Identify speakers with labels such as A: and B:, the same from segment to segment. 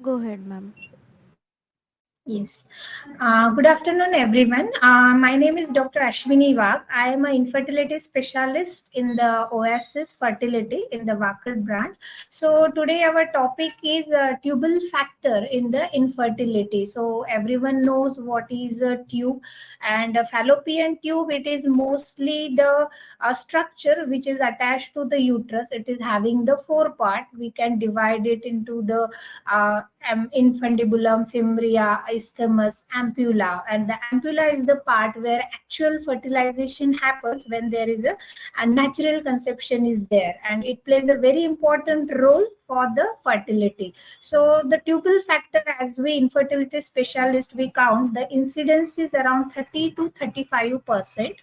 A: Go ahead, ma'am.
B: Yes. Good afternoon, everyone. My name is Dr. Ashwini Wagh. I am an infertility specialist in the Oasis Fertility in the Wakad branch. So today our topic is tubal factor in the infertility. So everyone knows what is a tube, and a fallopian tube. It is mostly the structure which is attached to the uterus. It is having the four part. We can divide it into the uh, infundibulum, fimbria, isthmus, ampulla. And the ampulla is the part where actual fertilization happens when there is a natural conception is there, and it plays a very important role for the fertility. So the tubal factor, as we infertility specialist, we count the incidence is around 30 to 35%.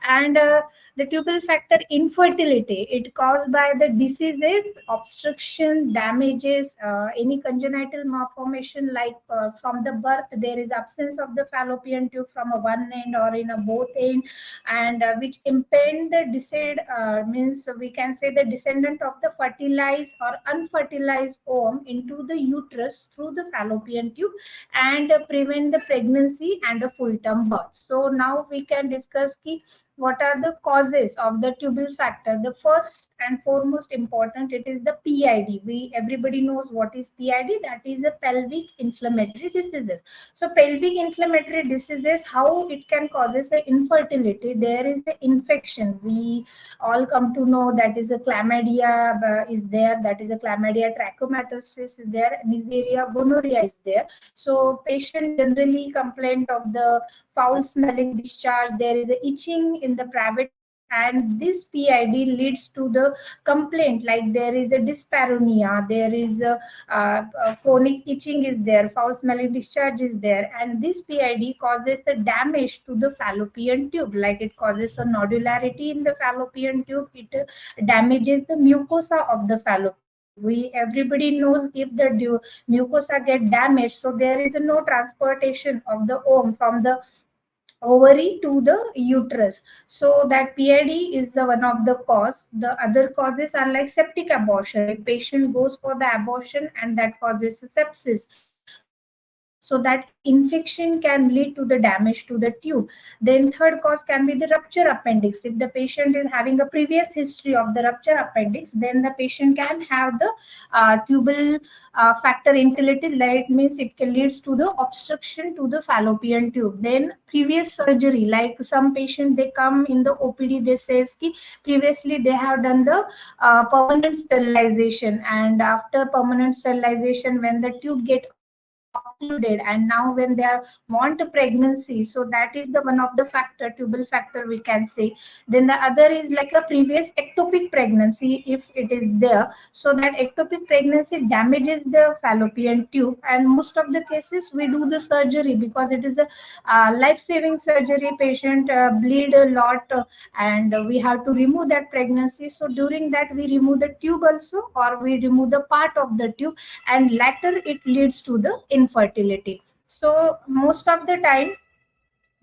B: And the tubal factor infertility, it caused by the diseases, obstruction, damages, any congenital malformation, like from the birth there is absence of the fallopian tube from a one end or in a both end, and which impede the descent, means we can say the descendant of the fertilized or unfertilized ovum into the uterus through the fallopian tube, and prevent the pregnancy and a full term birth. So now we can discuss ki what are the causes of the tubal factor. The first and foremost important, it is the PID. We everybody knows what is PID. That is the pelvic inflammatory diseases. So pelvic inflammatory diseases, how it can causes a infertility. There is the infection. We all come to know that is a chlamydia is there. That is a chlamydia tracheomatosis is there. Neisseria gonorrhea is there. So patient generally complaint of the foul smelling discharge. There is a itching in the private, and this PID leads to the complaint like there is a dyspareunia, there is a chronic itching is there, foul smelling discharge is there, and this PID causes the damage to the fallopian tube, like it causes a nodularity in the fallopian tube. It damages the mucosa of the fallopian tube. We everybody knows if the mucosa get damaged, so there is no transportation of the ovum from the ovary to the uterus. So that PID is the one of the cause. The other causes are like septic abortion. If patient goes for the abortion and that causes sepsis, so that infection can lead to the damage to the tube. Then third cause can be the rupture appendix. If the patient is having a previous history of the rupture appendix, then the patient can have the tubal factor infertility. That means it can leads to the obstruction to the fallopian tube. Then previous surgery, like some patient they come in the OPD, they says ki previously they have done the permanent sterilization, and after permanent sterilization when the tube get occluded, and now when they are want a pregnancy, so that is the one of the factor, tubal factor we can say. Then the other is like a previous ectopic pregnancy if it is there, so that ectopic pregnancy damages the fallopian tube, and most of the cases we do the surgery because it is a life saving surgery. Patient bleed a lot, and we have to remove that pregnancy. So during that we remove the tube also, or we remove the part of the tube, and later it leads to the infertility. So most of the time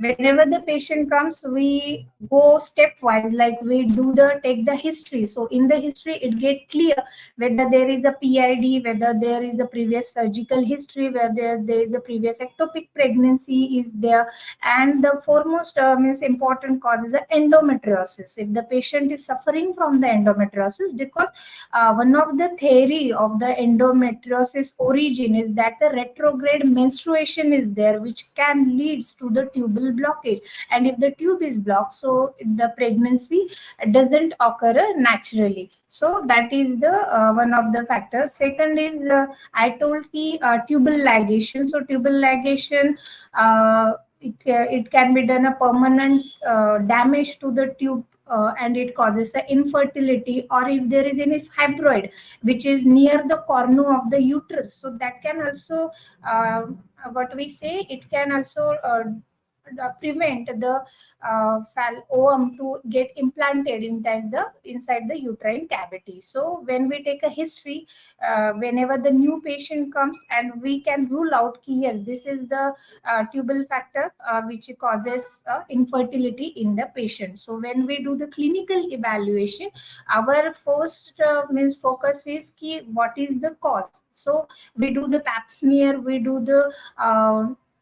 B: whenever the patient comes, we go stepwise, like we do the take the history. So in the history it get clear whether there is a PID, whether there is a previous surgical history, whether there is a previous ectopic pregnancy is there. And the foremost means important cause is the endometriosis. If the patient is suffering from the endometriosis, because one of the theory of the endometriosis origin is that the retrograde menstruation is there, which can leads to the tubal blockage. And if the tube is blocked, so the pregnancy doesn't occur naturally. So that is the one of the factors. Second is I told the tubal ligation. So tubal ligation, it can be done a permanent damage to the tube, and it causes a infertility, or if there is any fibroid which is near the cornu of the uterus, so that can also what we say, it can also prevent the ovum to get implanted inside the uterine cavity. So when we take a history, whenever the new patient comes, and we can rule out yes, this is the tubal factor which causes infertility in the patient. So when we do the clinical evaluation, our first means focus is key what is the cause. So we do the pap smear, we do the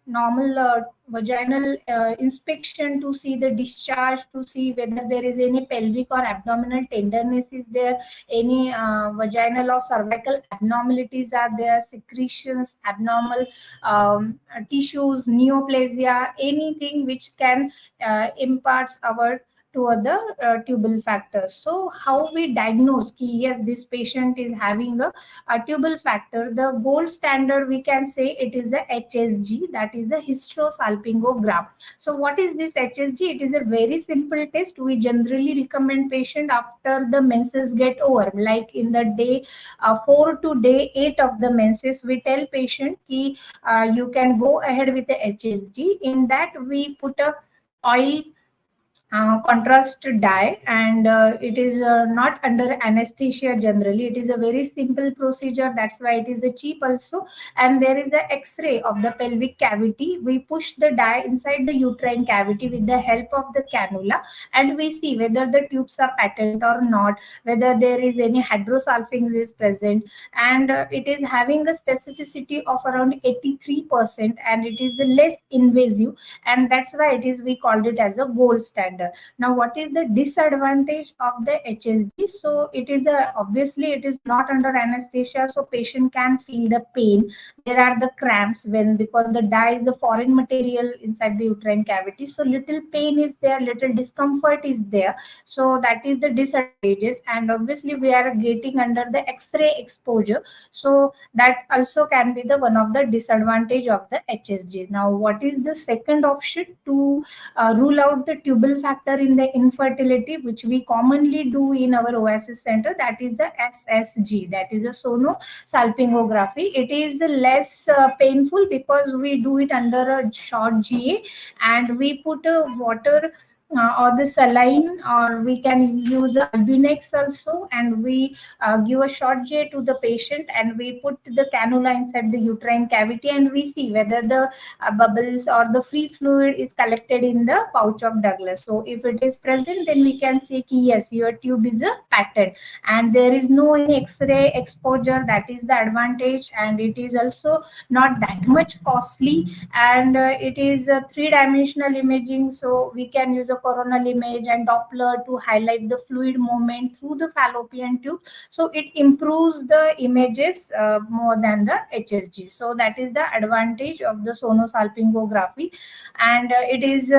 B: normal vaginal inspection to see the discharge, to see whether there is any pelvic or abdominal tenderness is there, any vaginal or cervical abnormalities are there, secretions, abnormal tissues, neoplasia, anything which can imparts our toward the tubal factors. So how we diagnose ki, yes, this patient is having a tubal factor? The gold standard we can say it is a HSG, that is a hysterosalpingogram. So what is this HSG? It is a very simple test. We generally recommend patient after the menses get over, like in the day 4 to day 8 of the menses, we tell patient ki you can go ahead with the HSG. In that we put a oil contrast dye, and it is not under anesthesia. Generally it is a very simple procedure, that's why it is a cheap also. And there is a x-ray of the pelvic cavity. We push the dye inside the uterine cavity with the help of the cannula, and we see whether the tubes are patent or not, whether there is any hydrosalpinx is present, and it is having a specificity of around 83%, and it is less invasive, and that's why it is we called it as a gold standard. Now what is the disadvantage of the HSG? So it is obviously it is not under anesthesia, so patient can feel the pain. There are the cramps when, because the dye is the foreign material inside the uterine cavity, so little pain is there, little discomfort is there. So that is the disadvantages, and obviously we are getting under the X-ray exposure, so that also can be the one of the disadvantage of the HSG. Now what is the second option to rule out the tubal factor in the infertility, which we commonly do in our Oasis center? That is the SSG, that is a sonosalpingography. It is less painful because we do it under a short GA, and we put a water or the saline, or we can use albunex also, and we give a short J to the patient, and we put the cannula inside the uterine cavity, and we see whether the bubbles or the free fluid is collected in the pouch of Douglas. So if it is present, then we can say ki, yes, your tube is a patent, and there is no any X-ray exposure. That is the advantage, and it is also not that much costly, and it is a three-dimensional imaging, so we can use a coronal image and Doppler to highlight the fluid movement through the fallopian tube. So it improves the images more than the HSG. So that is the advantage of the sonosalpingography, and it is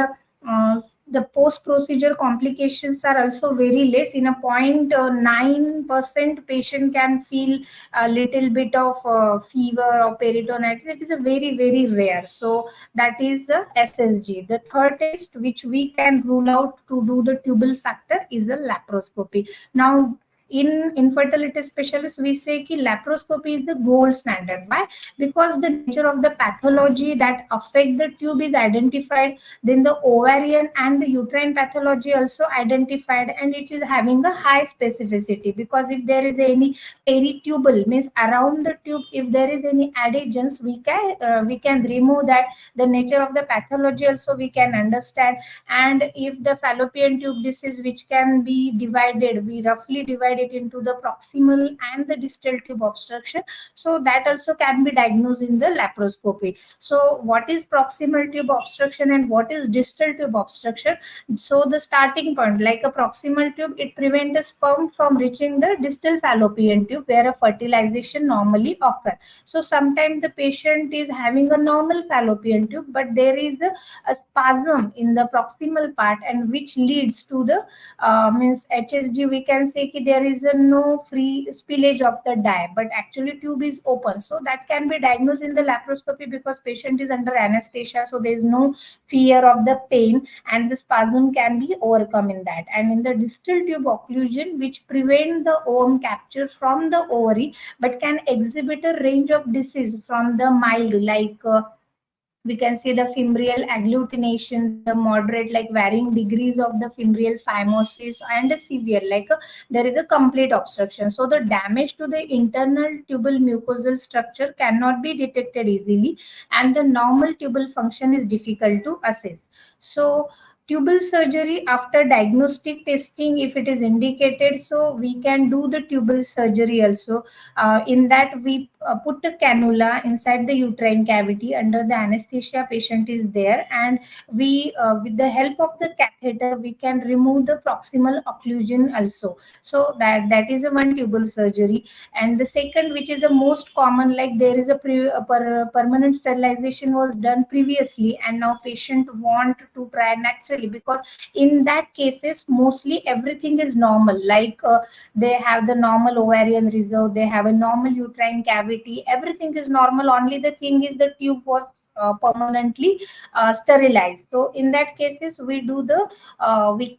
B: the post-procedure complications are also very less. In a 0.9% patient can feel a little bit of fever or peritonitis. It is a very, very rare. So that is SSG. The third test which we can rule out to do the tubal factor is the laparoscopy. Now in infertility specialists, we say ki laparoscopy is the gold standard. Why? Because the nature of the pathology that affect the tube is identified, then the ovarian and the uterine pathology also identified, and it is having a high specificity. Because if there is any peritubal, means around the tube, if there is any adhesions, we can remove that. The nature of the pathology also we can understand, and if the fallopian tube disease which can be divided, we roughly divide it into the proximal and the distal tube obstruction, so that also can be diagnosed in the laparoscopy. So what is proximal tube obstruction and what is distal tube obstruction? So the starting point, like a proximal tube, it prevents the sperm from reaching the distal fallopian tube where a fertilization normally occurs. So sometimes the patient is having a normal fallopian tube, but there is a spasm in the proximal part, and which leads to the means HSG. We can say ki there is no free spillage of the dye, but actually tube is open. So that can be diagnosed in the laparoscopy because patient is under anesthesia, so there is no fear of the pain, and the spasm can be overcome in that. And in the distal tube occlusion, which prevent the ovum capture from the ovary, but can exhibit a range of disease from the mild, like We can see the fimbrial agglutination, the moderate, like varying degrees of the fimbrial phimosis, and a severe, like there is a complete obstruction. So the damage to the internal tubal mucosal structure cannot be detected easily, and the normal tubal function is difficult to assess. So tubal surgery after diagnostic testing, if it is indicated, so we can do the tubal surgery also. In that, we put a cannula inside the uterine cavity under the anesthesia. Patient is there, and we, with the help of the catheter, we can remove the proximal occlusion also. So that is a one tubal surgery. And the second, which is the most common, like there is a permanent sterilization was done previously, and now patient want to try naturally, because in that cases mostly everything is normal, like they have the normal ovarian reserve, they have a normal uterine cavity, everything is normal, only the thing is the tube was permanently sterilized. So in that cases we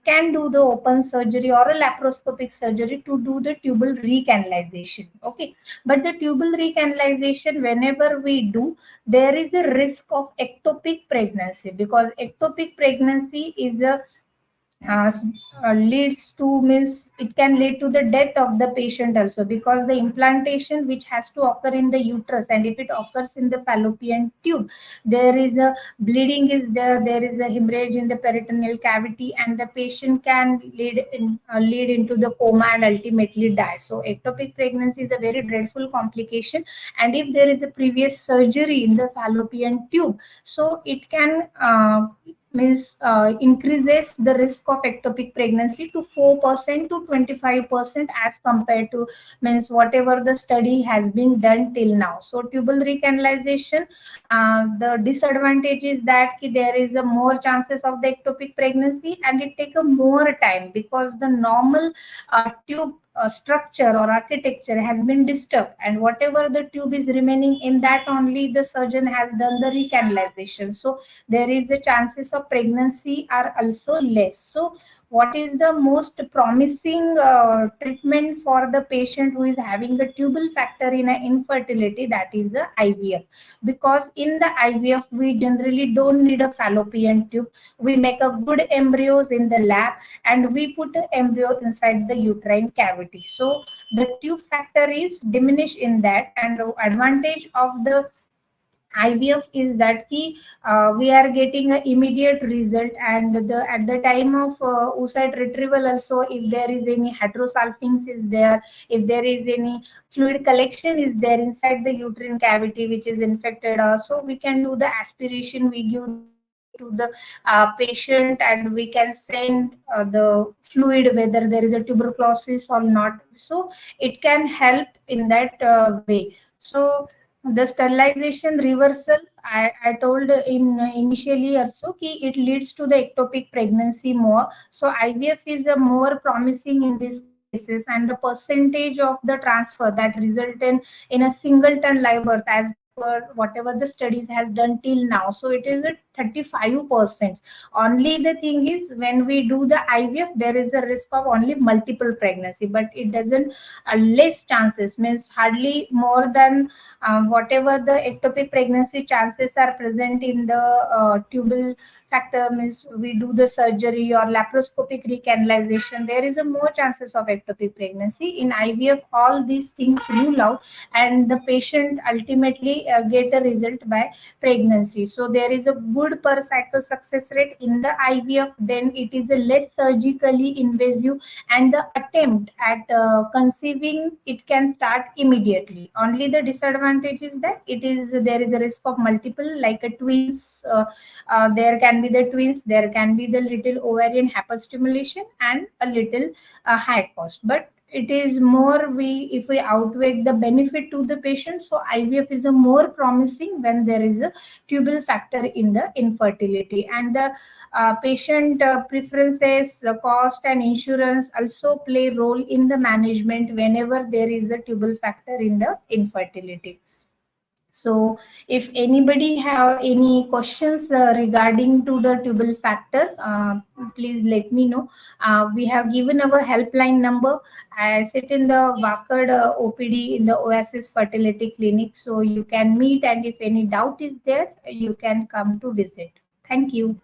B: can do the open surgery or a laparoscopic surgery to do the tubal recanalization. Okay, but the tubal recanalization, whenever we do, there is a risk of ectopic pregnancy, because ectopic pregnancy is a uh, leads to, means it can lead to the death of the patient also, because the implantation which has to occur in the uterus, and if it occurs in the fallopian tube, there is a bleeding is there is a hemorrhage in the peritoneal cavity, and the patient can lead into the coma and ultimately die. So ectopic pregnancy is a very dreadful complication, and if there is a previous surgery in the fallopian tube, so it can means increases the risk of ectopic pregnancy to 4% to 25%, as compared to, means whatever the study has been done till now. So tubal recanalization, the disadvantage is that there is a more chances of the ectopic pregnancy, and it take a more time, because the normal tube structure or architecture has been disturbed, and whatever the tube is remaining, in that only the surgeon has done the recanalization. So there is the chances of pregnancy are also less. So what is the most promising treatment for the patient who is having the tubal factor in a infertility? That is the IVF, because in the IVF we generally don't need a fallopian tube. We make a good embryos in the lab, and we put an embryo inside the uterine cavity. So the tube factor is diminished in that, and the advantage of the IVF is that we are getting an immediate result, and the at the time of oocyte retrieval also, if there is any heterosalpinx is there, if there is any fluid collection is there inside the uterine cavity which is infected, so we can do the aspiration, we give the fluid to the patient, and we can send the fluid whether there is a tuberculosis or not. So it can help in that way. So the sterilization reversal, I told in initially also it leads to the ectopic pregnancy more. So IVF is a more promising in these cases, and the percentage of the transfer that result in a singleton live birth, as per whatever the studies has done till now, so it is a 35%. Only the thing is, when we do the IVF, there is a risk of only multiple pregnancy, but it doesn't less chances, means hardly more than whatever the ectopic pregnancy chances are present in the tubal factor, means we do the surgery or laparoscopic recanalization, there is a more chances of ectopic pregnancy. In IVF, all these things rule out, and the patient ultimately get a result by pregnancy. So there is a good per cycle success rate in the IVF, then it is a less surgically invasive, and the attempt at conceiving, it can start immediately. Only the disadvantage is that there is a risk of multiple, like a twins, there can be the twins, there can be the little ovarian hyperstimulation, and a little high cost. But it is more, we if we outweigh the benefit to the patient, so IVF is a more promising when there is a tubal factor in the infertility. And the patient preferences, the cost and insurance also play role in the management whenever there is a tubal factor in the infertility. So if anybody have any questions regarding to the tubal factor, please let me know. We have given our helpline number. I sit in the Wakad OPD in the Oasis Fertility Clinic, so you can meet, and if any doubt is there, you can come to visit. Thank you.